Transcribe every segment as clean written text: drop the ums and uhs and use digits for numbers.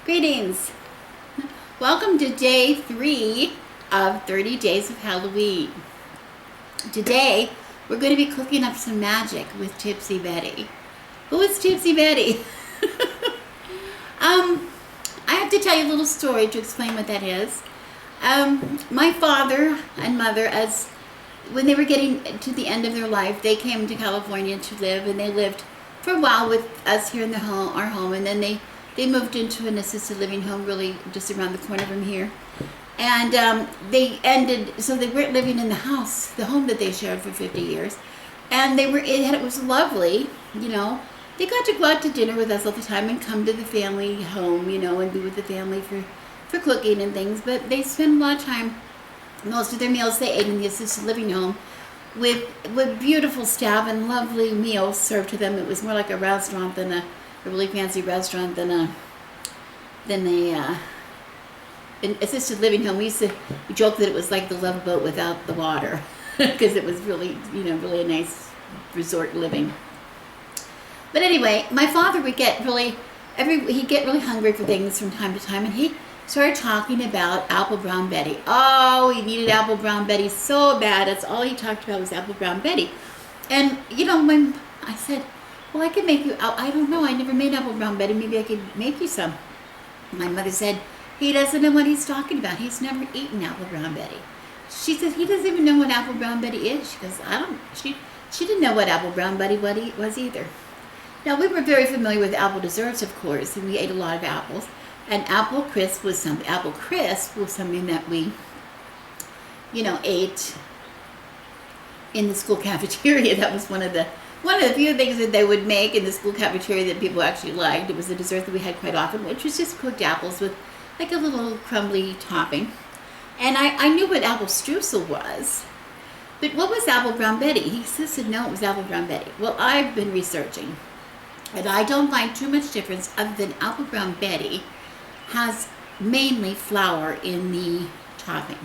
Greetings. Welcome to day 3 of 30 Days of Halloween. Today, we're going to be cooking up some magic with Tipsy Betty. Who is Tipsy Betty? I have to tell you a little story to explain what that is. My father and mother, when they were getting to the end of their life, they came to California to live, and they lived for a while with us here in our home, and then they moved into an assisted living home really just around the corner from here. And so they weren't living in the home that they shared for 50 years. And it was lovely, They got to go out to dinner with us all the time and come to the family home, and be with the family for cooking and things. But they spent a lot of time, most of their meals they ate in the assisted living home with beautiful staff and lovely meals served to them. It was more like a restaurant than a really fancy restaurant than an assisted living home. We used to joke that it was like the Love Boat without the water, because it was really, really a nice resort living. But anyway, my father would get really hungry for things from time to time, and he started talking about Apple Brown Betty. Oh, he needed Apple Brown Betty so bad. That's all he talked about was Apple Brown Betty. And when I said, well, I could make you, I don't know, I never made Apple Brown Betty, maybe I could make you some. My mother said, he doesn't know what he's talking about. He's never eaten Apple Brown Betty. She said, he doesn't even know what Apple Brown Betty is. She goes, she didn't know what Apple Brown Betty was either. Now, we were very familiar with apple desserts, of course, and we ate a lot of apples. And apple crisp was something that we, ate in the school cafeteria. That was one of the few things that they would make in the school cafeteria that people actually liked. It was a dessert that we had quite often, which was just cooked apples with like a little crumbly topping. And I knew what apple streusel was, but what was Apple Brown Betty? He insisted no, it was Apple Brown Betty. Well, I've been researching, and I don't find too much difference other than Apple Brown Betty has mainly flour in the topping.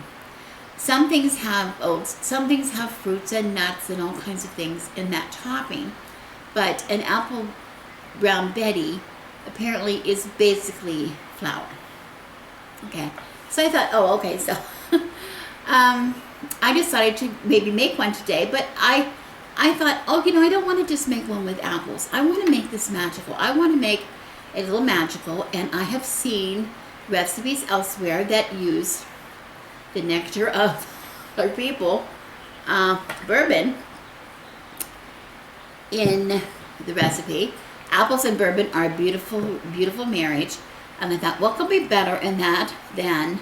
Some things have oats, some things have fruits and nuts and all kinds of things in that topping. But an Apple Brown Betty apparently is basically flour. Okay, so I thought, so I decided to maybe make one today, but I thought, I don't want to just make one with apples. I want to make this magical. I want to make a little magical, and I have seen recipes elsewhere that use the nectar of our people, bourbon, in the recipe. Apples and bourbon are a beautiful, beautiful marriage. And I thought, what could be better in that than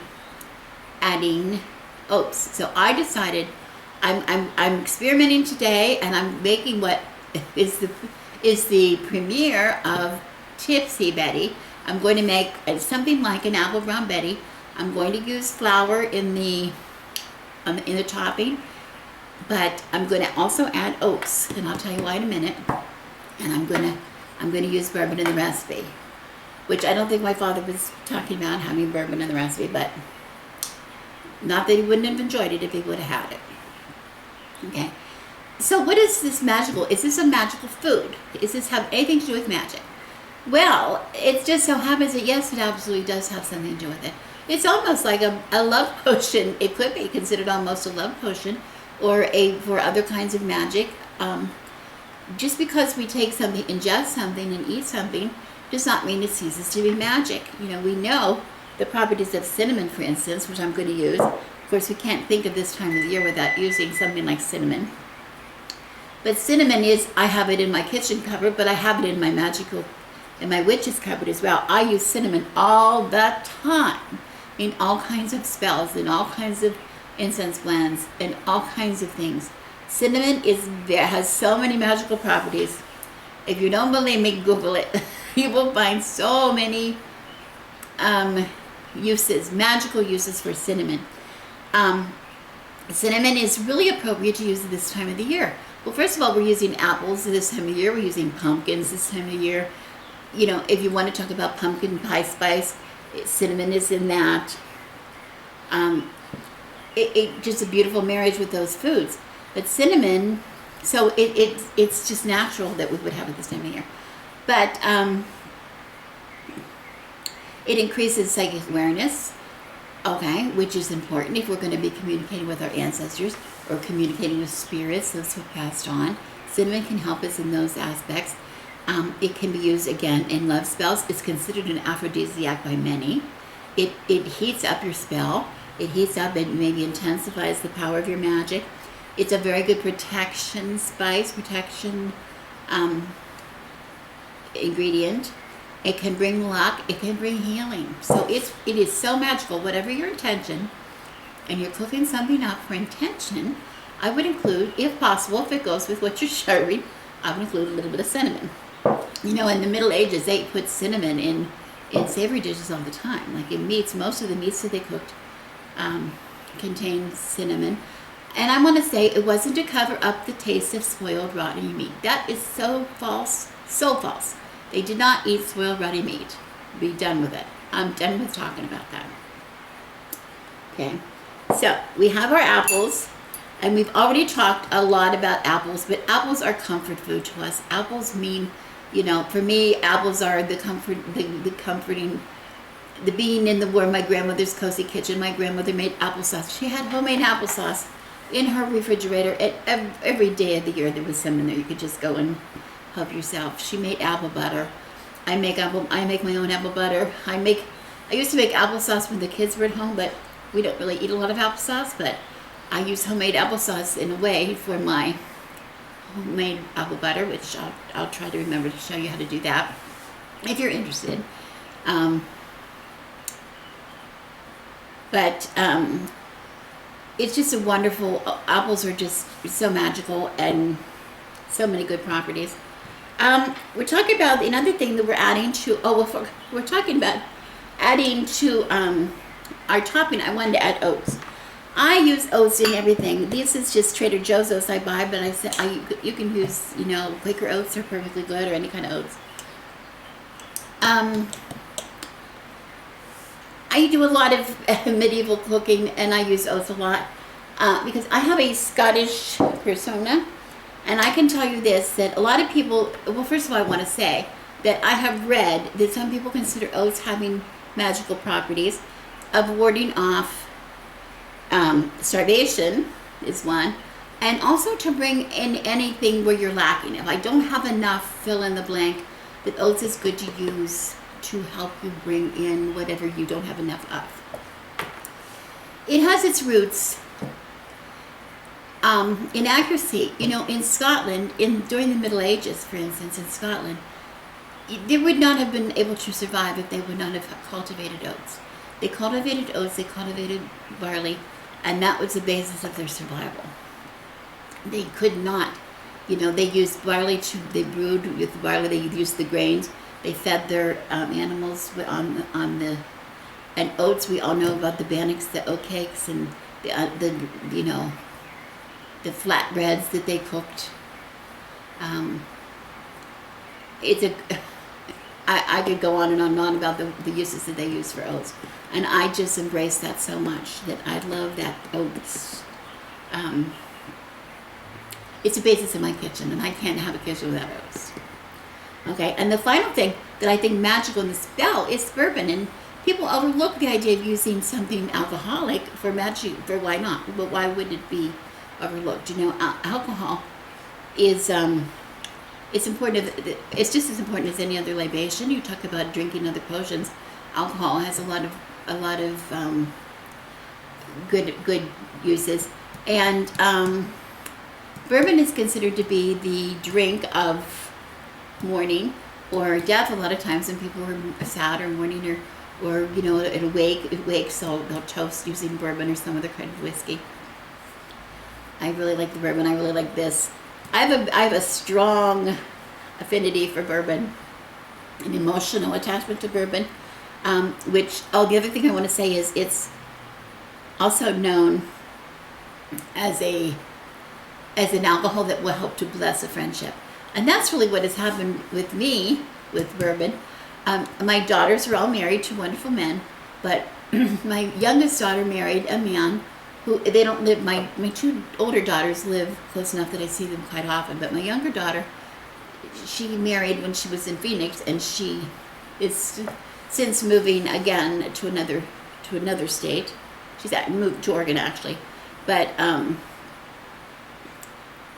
adding oats? So I decided I'm experimenting today, and I'm making what is the premiere of Tipsy Betty. I'm going to make something like an Apple Brown Betty. I'm going to use flour in the topping, but I'm going to also add oats, and I'll tell you why in a minute. And I'm going to use bourbon in the recipe, which I don't think my father was talking about having bourbon in the recipe, but not that he wouldn't have enjoyed it if he would have had it. Okay, so what is this magical? Is this a magical food? Does this have anything to do with magic? Well, it just so happens that yes, it absolutely does have something to do with it. It's almost like a love potion. It could be considered almost a love potion, or for other kinds of magic. Just because we take something, ingest something, and eat something, does not mean it ceases to be magic. We know the properties of cinnamon, for instance, which I'm going to use. Of course, we can't think of this time of the year without using something like cinnamon. But cinnamon I have it in my kitchen cupboard, but I have it in my witch's cupboard as well. I use cinnamon all the time in all kinds of spells, in all kinds of incense blends, and all kinds of things. Cinnamon has so many magical properties. If you don't believe me, Google it. You will find so many magical uses for cinnamon. Cinnamon is really appropriate to use at this time of the year. Well, first of all, we're using apples this time of year. We're using pumpkins this time of year. If you want to talk about pumpkin pie spice, cinnamon is in that. It just a beautiful marriage with those foods. But cinnamon, so it's just natural that we would have it this time of year. But It increases psychic awareness, okay, which is important if we're going to be communicating with our ancestors or communicating with spirits, those who have passed on. Cinnamon can help us in those aspects. It can be used, again, in love spells. It's considered an aphrodisiac by many. It heats up your spell. It heats up and maybe intensifies the power of your magic. It's a very good protection spice, protection ingredient. It can bring luck. It can bring healing. So it is so magical. Whatever your intention, and you're cooking something up for intention, I would include, if possible, if it goes with what you're sharing, I would include a little bit of cinnamon. You know, in the Middle Ages, they put cinnamon in savory dishes all the time. Like in meats, most of the meats that they cooked contained cinnamon. And I want to say it wasn't to cover up the taste of spoiled, rotten meat. That is so false, so false. They did not eat spoiled, rotty meat. Be done with it. I'm done with talking about that. Okay, so we have our apples, and we've already talked a lot about apples, but apples are comfort food to us. Apples mean, you know, for me, apples are the comfort, the comforting, the being in the warm. My grandmother's cozy kitchen. My grandmother made applesauce. She had homemade applesauce in her refrigerator. Every day of the year there was some in there. You could just go and help yourself. She made apple butter. I make my own apple butter. I used to make applesauce when the kids were at home, but we don't really eat a lot of applesauce, but I use homemade applesauce in a way for my homemade apple butter, which I'll try to remember to show you how to do that if you're interested. It's just a wonderful, apples are just so magical and so many good properties. We're talking about another thing that we're adding to, we're talking about adding to our topping. I wanted to add oats. I use oats in everything. This is just Trader Joe's oats I buy, but I said you can use, you know, Quaker oats are perfectly good, or any kind of oats. I do a lot of medieval cooking, and I use oats a lot because I have a Scottish persona, and I can tell you this, that a lot of people, well, first of all, I want to say that I have read that some people consider oats having magical properties of warding off starvation is one, and also to bring in anything where you're lacking. If I don't have enough, fill in the blank, that oats is good to use to help you bring in whatever you don't have enough of. It has its roots in accuracy. You know, in Scotland, during the Middle Ages, for instance, in Scotland, they would not have been able to survive if they would not have cultivated oats. They cultivated oats, they cultivated barley, and that was the basis of their survival. They could not, you know, they used barley they brewed with barley, they used the grains, they fed their animals and oats. We all know about the bannocks, the oat cakes, and the flatbreads that they cooked. I could go on and on about the uses that they use for oats. And I just embrace that so much, that I love that oats. It's a basis in my kitchen, and I can't have a kitchen without oats. Okay, and the final thing that I think magical in the spell is bourbon. And people overlook the idea of using something alcoholic for magic, for why not? But why would it be overlooked? You know, alcohol is... it's important. It's just as important as any other libation. You talk about drinking other potions. Alcohol has a lot of good uses, and bourbon is considered to be the drink of mourning or death. A lot of times when people are sad or mourning, or you know, at a wake, so they'll toast using bourbon or some other kind of whiskey. I really like the bourbon. I really like this. I have a strong affinity for bourbon, an emotional attachment to bourbon, the other thing I want to say is it's also known as an alcohol that will help to bless a friendship. And that's really what has happened with me with bourbon. My daughters are all married to wonderful men, but my youngest daughter married a man who, they don't live, my two older daughters live close enough that I see them quite often, but my younger daughter, she married when she was in Phoenix, and she is since moving again to another state. She's moved to Oregon actually, but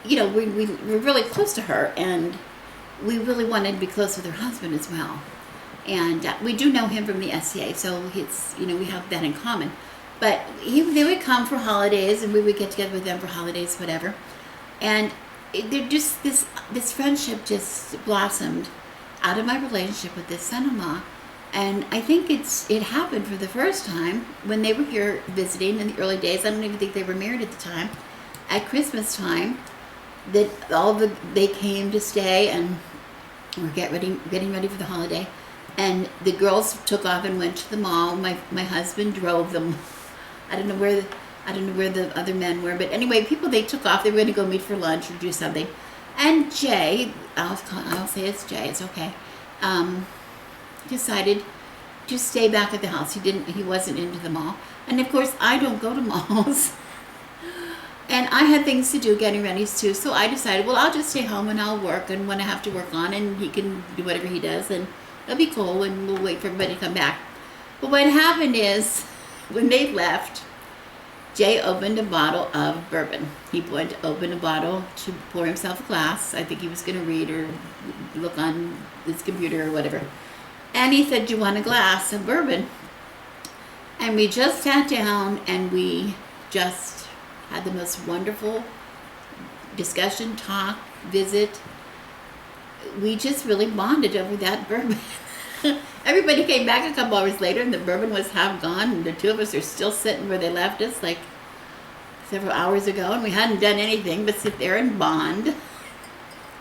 you know, we're really close to her, and we really wanted to be close with her husband as well. And we do know him from the SCA, so it's, you know, we have that in common. But they would come for holidays, and we would get together with them for holidays, whatever. And they're just this friendship just blossomed out of my relationship with this son-in-law. And I think it happened for the first time when they were here visiting in the early days. I don't even think they were married at the time. At Christmas time, that they came to stay and were getting ready for the holiday. And the girls took off and went to the mall. My husband drove them. I don't know where the other men were, but anyway, they took off. They were going to go meet for lunch or do something. And Jay, I'll say it's Jay. It's okay. Decided to stay back at the house. He wasn't into the mall. And of course, I don't go to malls. And I had things to do, getting ready too. So I decided, well, I'll just stay home and I'll work, and when I have to work on, and he can do whatever he does, and it'll be cool, and we'll wait for everybody to come back. But what happened is, when they left, Jay opened a bottle of bourbon. He went to open a bottle to pour himself a glass. I think he was going to read or look on his computer or whatever. And he said, "Do you want a glass of bourbon?" And we just sat down, and we just had the most wonderful discussion, talk, visit. We just really bonded over that bourbon. Everybody came back a couple hours later, and the bourbon was half gone, and the two of us are still sitting where they left us like several hours ago, and we hadn't done anything but sit there and bond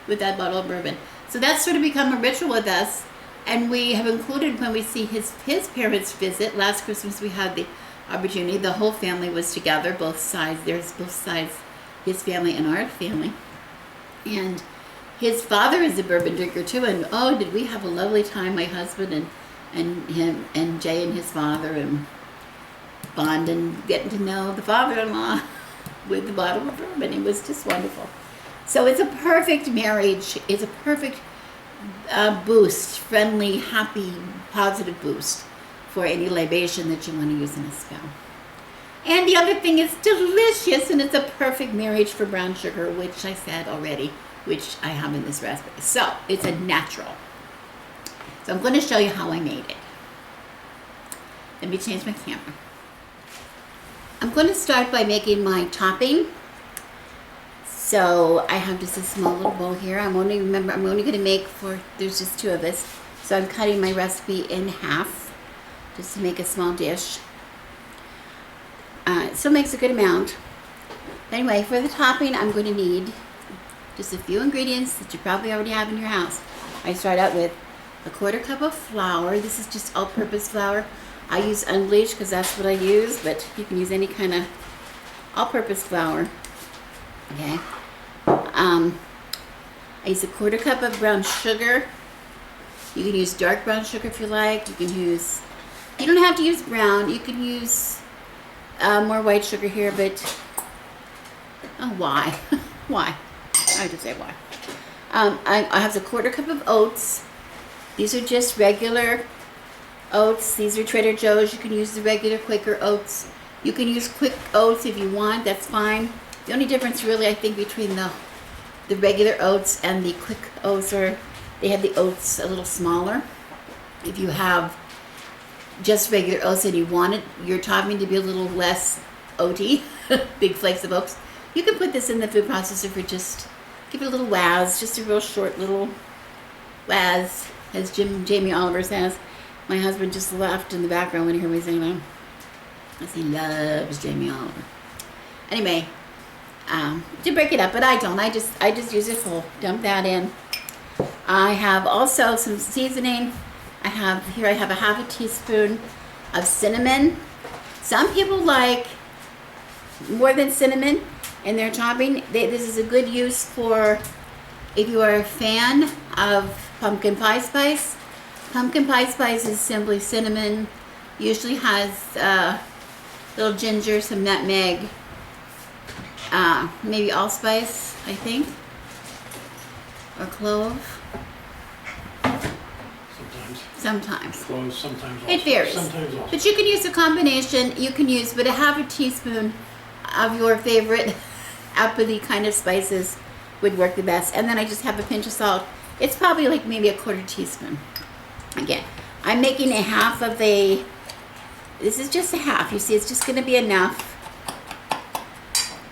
with that bottle of bourbon. So that's sort of become a ritual with us, and we have included when we see his parents visit. Last Christmas we had the opportunity. The whole family was together, both sides. There's both sides, his family and our family. And his father is a bourbon drinker too, and oh, did we have a lovely time, my husband and him and Jay and his father, and bond and getting to know the father-in-law with the bottle of bourbon. It was just wonderful. So it's a perfect marriage. It's a perfect boost, friendly, happy, positive boost for any libation that you want to use in a spell. And the other thing is delicious, and it's a perfect marriage for brown sugar, which I said already, which I have in this recipe. So it's a natural. So I'm going to show you how I made it. Let me change my camera. I'm going to start by making my topping. So I have just a small little bowl here. I'm only going to make there's just two of us. So I'm cutting my recipe in half just to make a small dish. It still makes a good amount. Anyway, for the topping, I'm going to need just a few ingredients that you probably already have in your house. I start out with a 1/4 cup of flour. This is just all-purpose flour. I use unbleached because that's what I use, but you can use any kind of all-purpose flour. Okay. I use a 1/4 cup of brown sugar. You can use dark brown sugar if you like. You don't have to use brown. You can use more white sugar here, but why? Why? I just say why. I have a 1/4 cup of oats. These are just regular oats. These are Trader Joe's. You can use the regular Quaker oats. You can use quick oats if you want. That's fine. The only difference really, I think, between the regular oats and the quick oats are they have the oats a little smaller. If you have just regular oats and you want your topping to be a little less oaty, big flakes of oats, you can put this in the food processor for just give it a little waz, just a real short little waz, as Jamie Oliver says. My husband just laughed in the background when he heard me saying that, because he loves Jamie Oliver. Anyway, to break it up, but I don't. I just use it whole. Dump that in. I have also some seasoning. I have a 1/2 teaspoon of cinnamon. Some people like more than cinnamon in their topping. This is a good use for if you are a fan of pumpkin pie spice. Pumpkin pie spice is simply cinnamon. Usually has little ginger, some nutmeg, maybe allspice, I think, or clove. Sometimes. Well, sometimes also. It varies. Sometimes also. But you can use a combination. You can use, but a half a teaspoon of your favorite uppity kind of spices would work the best. And then I just have a pinch of salt. It's probably like maybe a quarter teaspoon. Again, I'm making a half of a, this is just a half. You see, it's just going to be enough.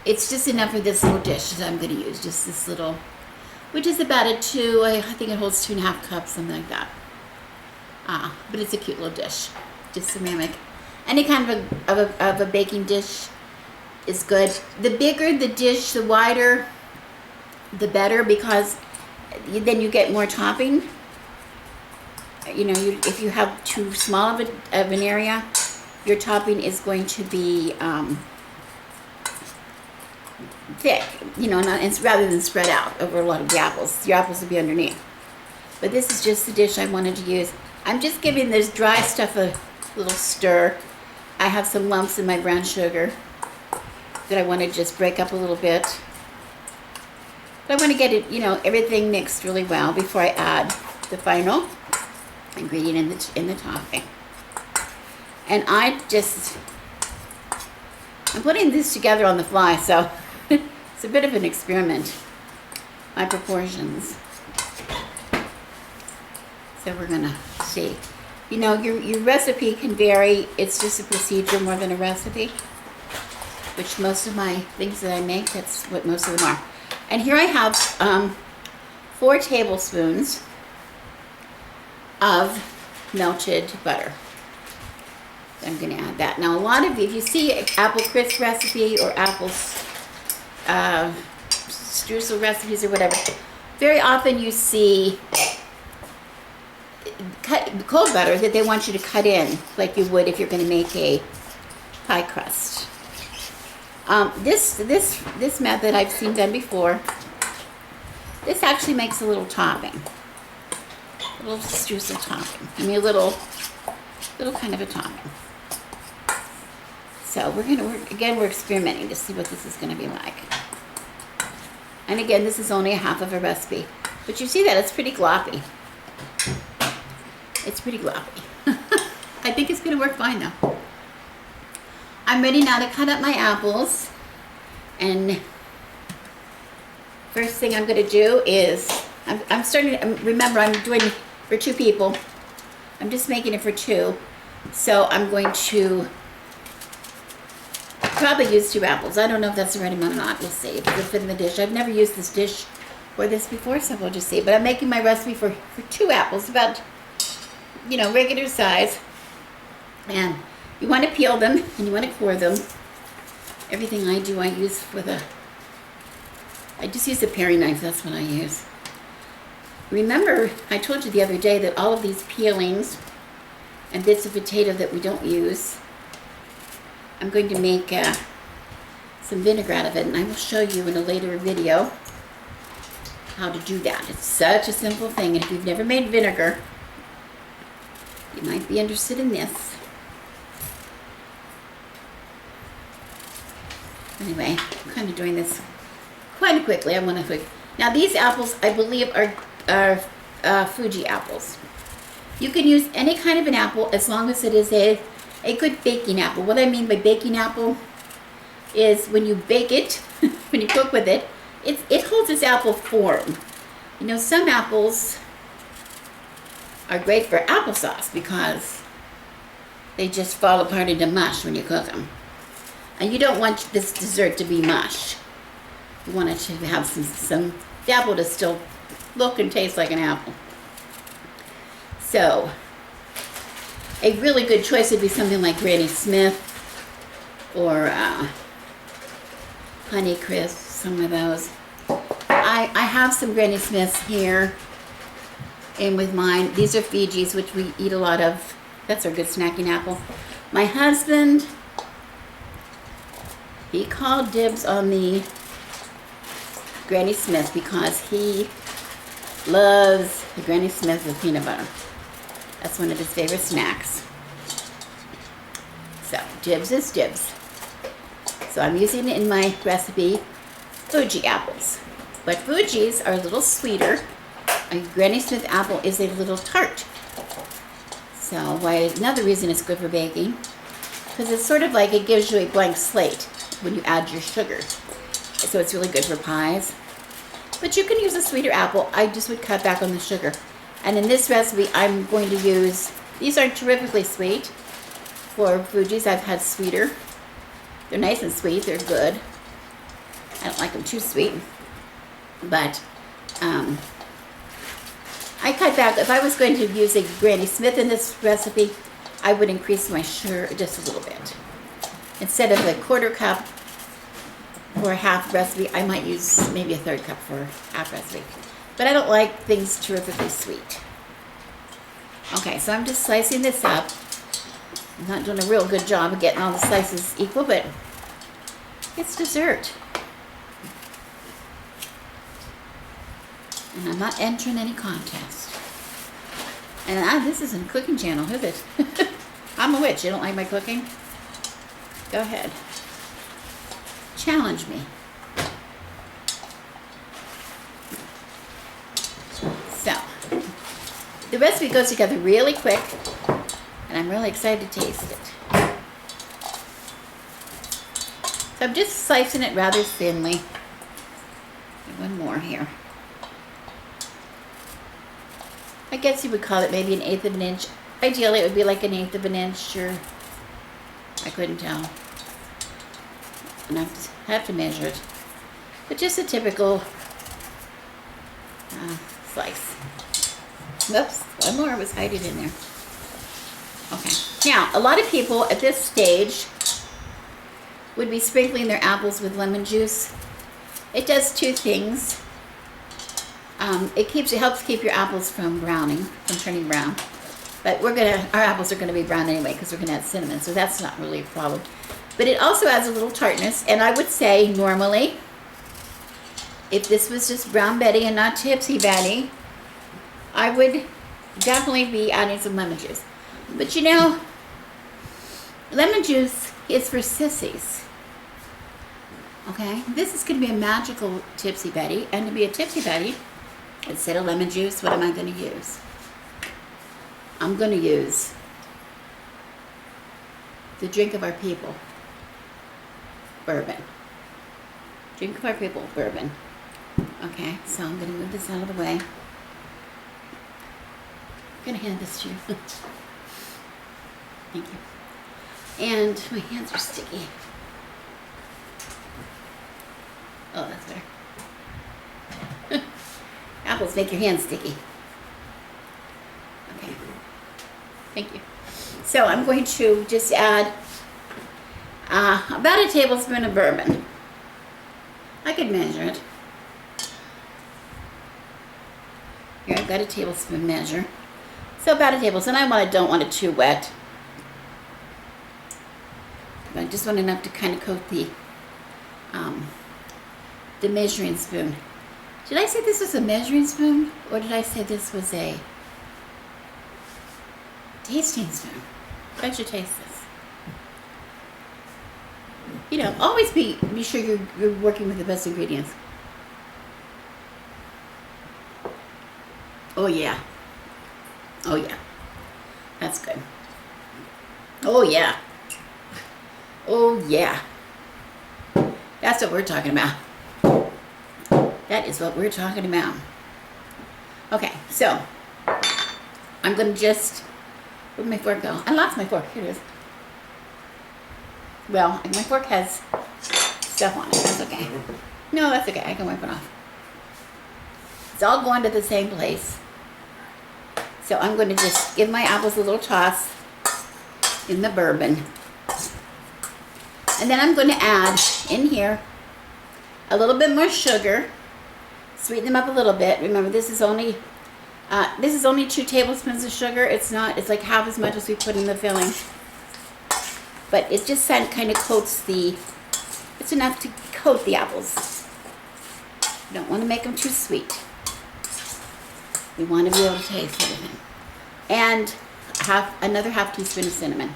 It's just enough for this little dish that I'm going to use. Just this little, which is about a 2, I think it holds 2.5 cups, something like that. But it's a cute little dish, just ceramic. Any kind of a baking dish is good. The bigger the dish, the wider, the better, because then you get more topping. You know, if you have too small of an area, your topping is going to be thick. You know, rather than spread out over a lot of the apples. Your apples will be underneath. But this is just the dish I wanted to use. I'm just giving this dry stuff a little stir. I have some lumps in my brown sugar that I want to just break up a little bit. But I want to get it, you know, everything mixed really well before I add the final ingredient in the topping. And I'm putting this together on the fly, so it's a bit of an experiment, my proportions. So we're gonna see. You know, your recipe can vary. It's just a procedure more than a recipe, which most of my things that I make, that's what most of them are. And here I have 4 tablespoons of melted butter. So I'm gonna add that. Now a lot of you, if you see an apple crisp recipe or apple streusel recipes or whatever, very often you see cold butter that they want you to cut in like you would if you're going to make a pie crust. This method I've seen done before. This actually makes a little topping, a little streusel topping. I mean, a little kind of a topping. So we're experimenting to see what this is going to be like. And again, this is only a half of a recipe, but you see that it's pretty gloppy. It's pretty gloppy. I think it's going to work fine though. I'm ready now to cut up my apples. And first thing I'm going to do is, remember I'm doing for 2 people. I'm just making it for 2. So I'm going to probably use 2 apples. I don't know if that's the right amount or not. We'll see if it'll fit in the dish. I've never used this dish or this before, so we'll just see. But I'm making my recipe for 2 apples, about, you know, regular size. And you want to peel them and you want to core them. Everything I do, I use I just use a paring knife. That's what I use. Remember, I told you the other day that all of these peelings and bits of potato that we don't use, I'm going to make some vinegar out of it, and I will show you in a later video how to do that. It's such a simple thing, and if you've never made vinegar, you might be interested in this. Anyway, I'm kind of doing this quite quickly. Now these apples, I believe, are Fuji apples. You can use any kind of an apple as long as it is a good baking apple. What I mean by baking apple is when you bake it, when you cook with it, it holds its apple form. You know, some apples are great for applesauce because they just fall apart into mush when you cook them. And you don't want this dessert to be mush. You want it to have the apple to still look and taste like an apple. So, a really good choice would be something like Granny Smith or Honey Crisp, some of those. I have some Granny Smiths here and with mine. These are Fiji's, which we eat a lot of. That's our good snacking apple. My husband, he called dibs on the Granny Smith because he loves the Granny Smith with peanut butter. That's one of his favorite snacks. So, dibs is dibs. So I'm using in my recipe Fuji apples. But Fuji's are a little sweeter. A Granny Smith apple is a little tart. So another reason it's good for baking, because it's sort of like it gives you a blank slate when you add your sugar. So it's really good for pies. But you can use a sweeter apple. I just would cut back on the sugar. And in this recipe, I'm going to use, these are terrifically sweet. For Fuji's, I've had sweeter. They're nice and sweet, they're good. I don't like them too sweet. But I cut back. If I was going to use a Granny Smith in this recipe, I would increase my sugar just a little bit. Instead of a 1/4 cup for a half recipe, I might use maybe a 1/3 cup for a half recipe. But I don't like things terrifically sweet. Okay, so I'm just slicing this up. I'm not doing a real good job of getting all the slices equal, but it's dessert. And I'm not entering any contest. And this isn't a cooking channel, is it? I'm a witch. You don't like my cooking? Go ahead. Challenge me. So, the recipe goes together really quick, and I'm really excited to taste it. So I'm just slicing it rather thinly. One more here. I guess you would call it maybe 1/8 of an inch. Ideally, it would be like 1/8 of an inch, or I couldn't tell. And I have to measure it. But just a typical slice. Whoops, one more was hiding in there. Okay. Now, a lot of people at this stage would be sprinkling their apples with lemon juice. It does two things. It helps keep your apples from browning, from turning brown. But our apples are gonna be brown anyway because we're gonna add cinnamon, so that's not really a problem. But it also adds a little tartness, and I would say normally, if this was just Brown Betty and not Tipsy Betty, I would definitely be adding some lemon juice. But you know, lemon juice is for sissies. Okay, this is gonna be a magical Tipsy Betty, and to be a Tipsy Betty, instead of lemon juice, what am I gonna use? I'm gonna use the drink of our people, bourbon. Drink of our people, bourbon. Okay, so I'm gonna move this out of the way. I'm gonna hand this to you. Thank you. And my hands are sticky. Oh, that's better. Apples make your hands sticky. Okay. Thank you. So I'm going to just add about a tablespoon of bourbon. I could measure it. Here, I've got a tablespoon measure. So about a tablespoon. I don't want it too wet. I just want enough to kind of coat the measuring spoon. Did I say this was a measuring spoon, or did I say this was a tasting spoon? I should taste this. You know, always be sure you're working with the best ingredients. Oh yeah. Oh yeah. That's good. Oh yeah. Oh yeah. That's what we're talking about. That is what we're talking about. Okay, so I'm going to just, where'd my fork go? I lost my fork. Here it is. Well, my fork has stuff on it. That's okay. No, that's okay. I can wipe it off. It's all going to the same place. So I'm going to just give my apples a little toss in the bourbon. And then I'm going to add in here a little bit more sugar. Sweeten them up a little bit. Remember, this is only 2 tablespoons of sugar. It's like half as much as we put in the filling. But it just kind of coats it's enough to coat the apples. You don't want to make them too sweet. We want to be able to taste everything. And another half teaspoon of cinnamon.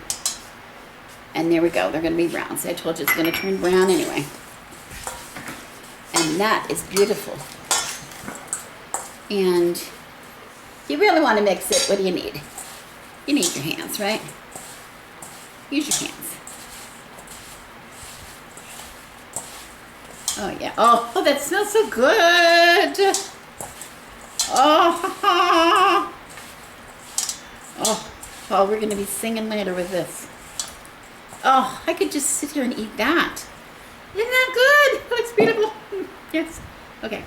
And there we go. They're going to be brown. So I told you it's going to turn brown anyway. And that is beautiful. And you really want to mix it. What do you need? You need your hands, right? Use your hands. Oh, yeah. Oh, that smells so good. Oh, oh, we're going to be singing later with this. Oh, I could just sit here and eat that. Isn't that good? It looks beautiful. Yes. Okay.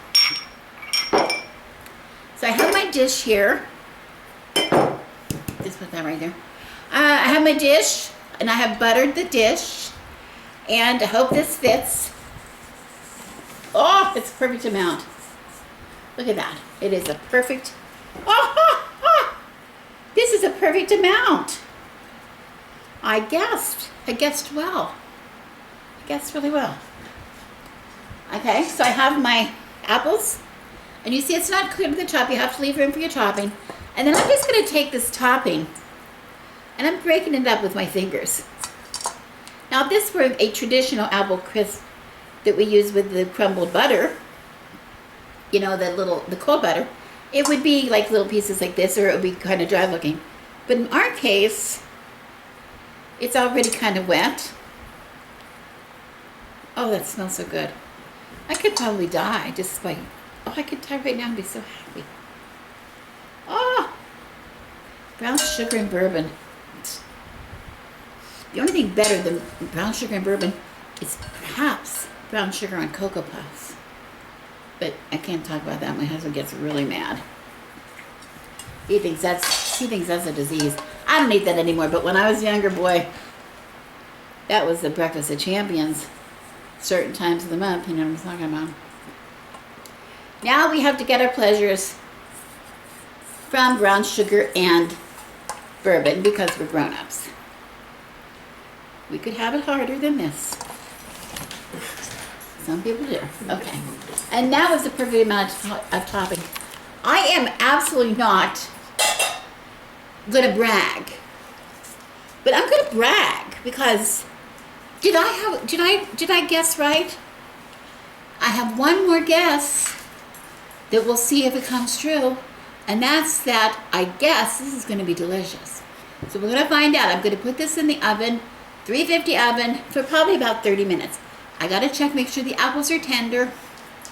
So I have my dish here. Just put that right there. I have my dish, and I have buttered the dish. And I hope this fits. Oh, it's a perfect amount. Look at that. It is a perfect. This is a perfect amount. I guessed well. I guessed really well. Okay, so I have my apples. And you see it's not clear to the top. You have to leave room for your topping. And then I'm just going to take this topping and I'm breaking it up with my fingers. Now, if this were a traditional apple crisp that we use with the crumbled butter, you know, the cold butter, it would be like little pieces like this, or it would be kind of dry looking. But in our case, it's already kind of wet. Oh, that smells so good. I could probably die just by, I could die right now and be so happy. Oh, brown sugar and bourbon. The only thing better than brown sugar and bourbon is perhaps brown sugar on Cocoa Puffs. But I can't talk about that. My husband gets really mad. He thinks that's a disease. I don't eat that anymore, but when I was younger, boy, that was the breakfast of champions. Certain times of the month, you know what I'm talking about. Now we have to get our pleasures from brown sugar and bourbon because we're grown-ups. We could have it harder than this. Some people do. Okay. And that was the perfect amount of topping. I am absolutely not going to brag. But I'm going to brag because did I guess right? I have one more guess that we'll see if it comes true. And that's that I guess this is going to be delicious. So we're going to find out. I'm going to put this in the oven, 350 oven, for probably about 30 minutes. I got to check, make sure the apples are tender.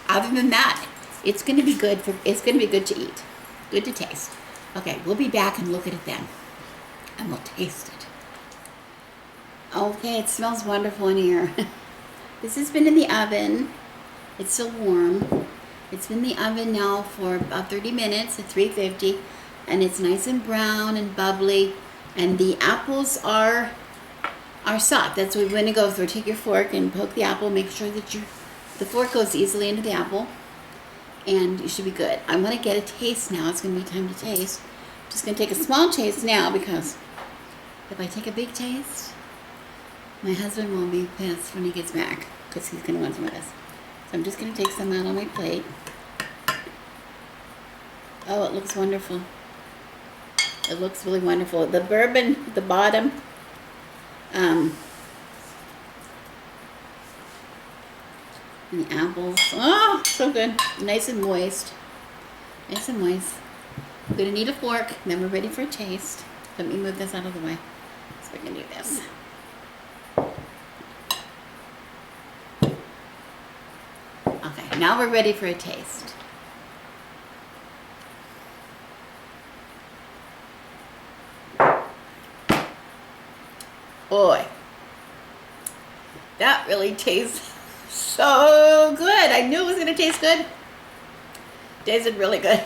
Other than that, it's going to be good to eat. Good to taste. Okay, we'll be back and look at it then. And we'll taste it. Okay, it smells wonderful in here. This has been in the oven. It's still warm. It's been in the oven now for about 30 minutes at 350. And it's nice and brown and bubbly. And the apples are soft. That's what we want to go for. Take your fork and poke the apple. Make sure that the fork goes easily into the apple. And you should be good. I'm going to get a taste now. It's going to be time to taste. I'm just going to take a small taste now because if I take a big taste, my husband will be pissed when he gets back because he's going to want some of this. So I'm just going to take some out on my plate. Oh, it looks wonderful. It looks really wonderful. The bourbon at the bottom. And the apples. Oh, so good. Nice and moist. Nice and moist. I'm going to need a fork. Then we're ready for a taste. Let me move this out of the way so we can do this. Okay, now we're ready for a taste. Boy, that really tastes so good. I knew it was going to taste good. Tasted really good.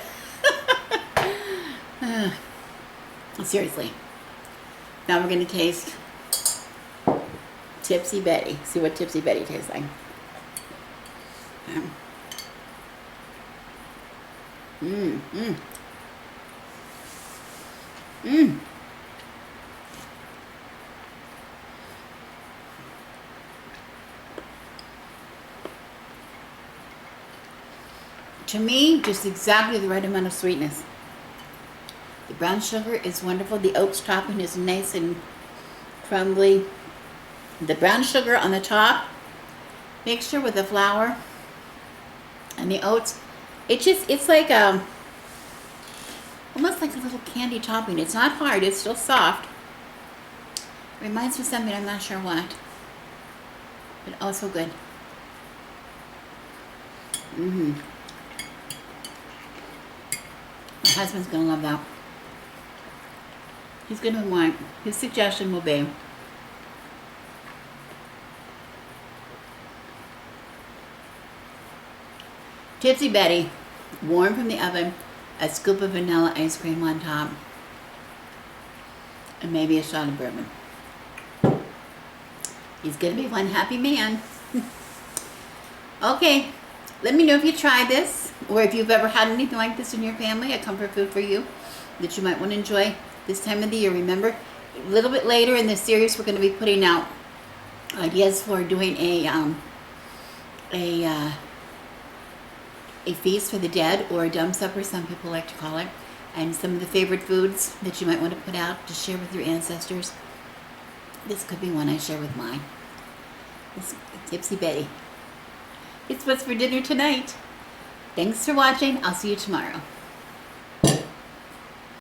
Seriously. Now we're going to taste Tipsy Betty. See what Tipsy Betty tastes like. To me, just exactly the right amount of sweetness. The brown sugar is wonderful. The oats topping is nice and crumbly. The brown sugar on the top, mixture with the flour and the oats, it's like Almost like a little candy topping. It's not hard, it's still soft. Reminds me of something, I'm not sure what. But oh, so good. My husband's gonna love that. He's gonna want, his suggestion will be Tipsy Betty, warm from the oven, a scoop of vanilla ice cream on top, and maybe a shot of bourbon. He's gonna be one happy man. Okay, let me know if you tried this, or if you've ever had anything like this in your family, a comfort food for you that you might want to enjoy this time of the year. Remember, a little bit later in this series, we're going to be putting out ideas for doing a feast for the dead, or a dumb supper, some people like to call it, and some of the favorite foods that you might want to put out to share with your ancestors. This could be one I share with mine. This Tipsy Betty. It's what's for dinner tonight. Thanks for watching. I'll see you tomorrow.